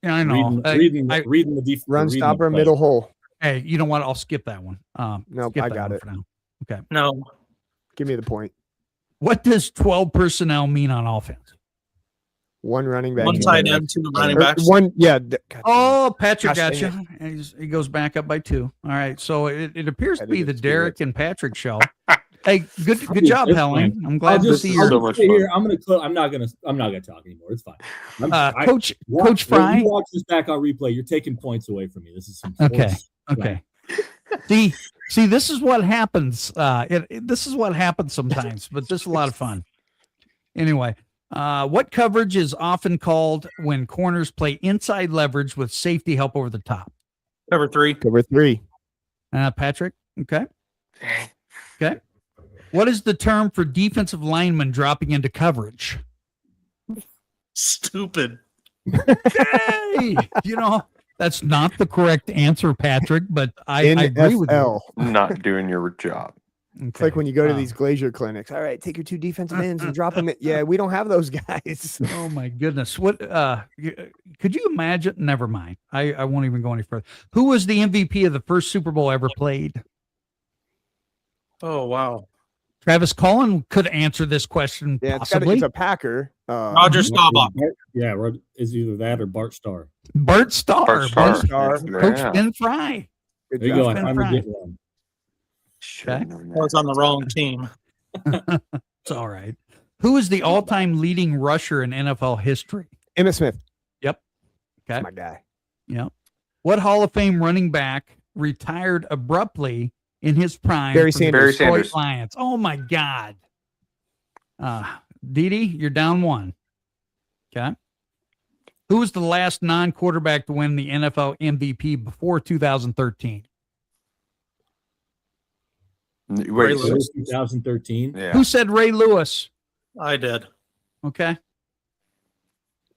Yeah, I know. Reading the defense. Run stopper, middle hole. Hey, you know what? I'll skip that one. Nope, I got it for now. Okay. No. Give me the point. What does 12 personnel mean on offense? One running back. One tight end, two running backs. Patrick got you. He goes back up by 2. All right. So it appears to be the Derek and Patrick show. Hey, good job, Helen. I'm glad to see you. So much here. I'm not gonna talk anymore. It's fine. Coach Fry. You watch this back on replay. You're taking points away from me. This is some okay. See, this is what happens. This is what happens sometimes, but this is a lot of fun. Anyway, what coverage is often called when corners play inside leverage with safety help over the top? Cover 3. Cover 3. Patrick. Okay. What is the term for defensive lineman dropping into coverage? Stupid. Hey, that's not the correct answer, Patrick, but I agree with you. Not doing your job. Okay. It's like when you go to these Glazier clinics. All right, take your 2 defensive ends and drop them. Yeah, we don't have those guys. Oh my goodness. What could you imagine? Never mind. I won't even go any further. Who was the MVP of the first Super Bowl ever played? Oh, wow. Travis Cullen could answer this question possibly. It's a Packer. Roger Staubach. Yeah, is either that or Bart Starr. Bart Starr. Coach Ben Fry. There you go. I finally get one. Okay. I was on the wrong team. It's all right. Who is the all-time leading rusher in NFL history? Emmitt Smith. Yep. Okay. That's my guy. Yep. What Hall of Fame running back retired abruptly in his prime? Barry from the Sanders. Detroit Lions. Oh my God. Dee, you're down 1. Okay. Who was the last non-quarterback to win the NFL MVP before 2013? Wait, 2013. Yeah. Who said Ray Lewis? I did. Okay.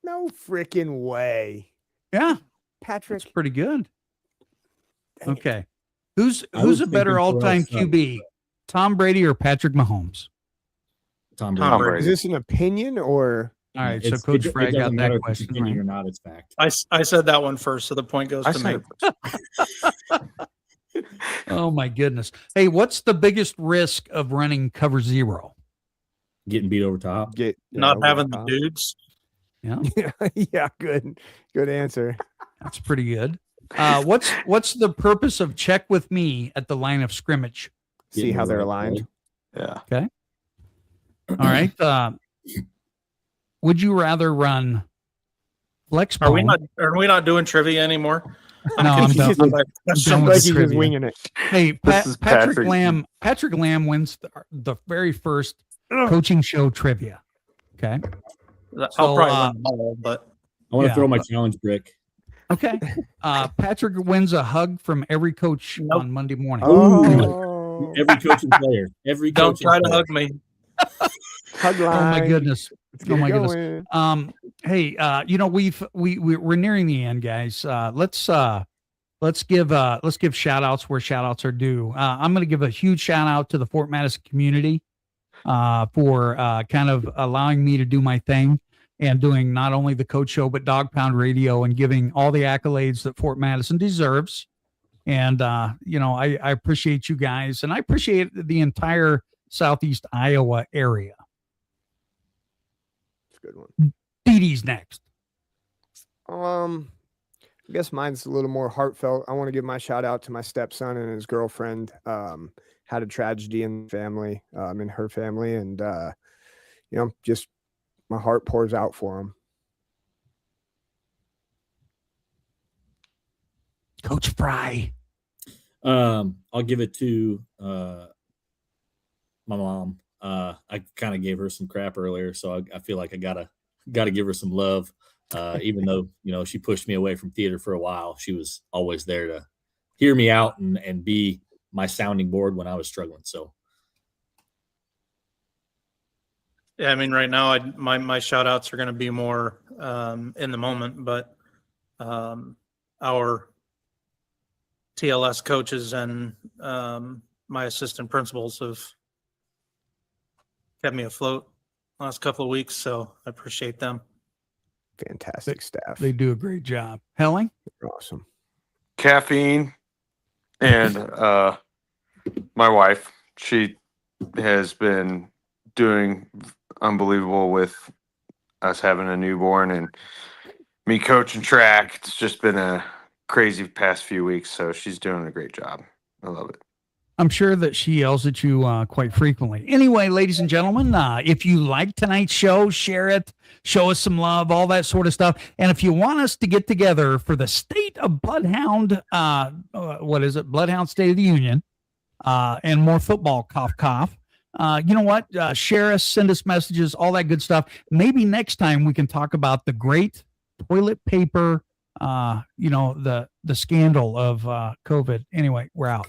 No freaking way. Yeah. Patrick. That's pretty good. Okay. Who's a better all-time QB? Tom Brady or Patrick Mahomes? Tom Brady. Is this an opinion or? All right. So Coach Frey got that question right. Or not, it's fact. I said that one first, so the point goes to me. Oh my goodness. Hey, what's the biggest risk of running cover 0? Getting beat over top. Not having the dudes. Yeah. Yeah, good answer. That's pretty good. What's the purpose of check with me at the line of scrimmage? See how they're aligned. Yeah. Okay. All right. Would you rather run flex Are bone? we not doing trivia anymore? No, I'm done. I'm done with He's trivia. winging it. Hey, Patrick. Patrick Lamb. Patrick Lamb wins the very first coaching show trivia. Okay. I'll probably run them all, but I want to throw my challenge brick. Okay. Patrick wins a hug from every coach on Monday morning. Oh, Every coaching player. Don't try to hug me. hug line. Oh my goodness. Oh my goodness. Hey, we're nearing the end, guys. Let's give shout outs where shout outs are due. I'm going to give a huge shout out to the Fort Madison community for kind of allowing me to do my thing and doing not only the Coach Show, but Dog Pound Radio and giving all the accolades that Fort Madison deserves. And, I appreciate you guys, and I appreciate the entire Southeast Iowa area. That's a good one. Dee Dee's next. I guess mine's a little more heartfelt. I want to give my shout out to my stepson and his girlfriend. Had a tragedy in the family, in her family, and just my heart pours out for him. Coach Fry. I'll give it to my mom. I kind of gave her some crap earlier, so I feel like I gotta give her some love. Even though, she pushed me away from theater for a while, she was always there to hear me out and be my sounding board when I was struggling. So. Yeah, I mean, right now, my shout outs are going to be more in the moment, but our TLS coaches and my assistant principals have kept me afloat last couple of weeks, so I appreciate them. Fantastic staff. They do a great job. Helling? They're awesome. Caffeine and my wife, she has been doing unbelievable with us having a newborn and me coaching track. It's just been a crazy past few weeks, so she's doing a great job. I love it. I'm sure that she yells at you quite frequently. Anyway, ladies and gentlemen, if you like tonight's show, share it, show us some love, all that sort of stuff. And if you want us to get together for the State of Bloodhound, Bloodhound State of the Union, and more football, cough, cough. You know what? Share us, send us messages, all that good stuff. Maybe next time we can talk about the great toilet paper, the scandal of COVID. Anyway, we're out.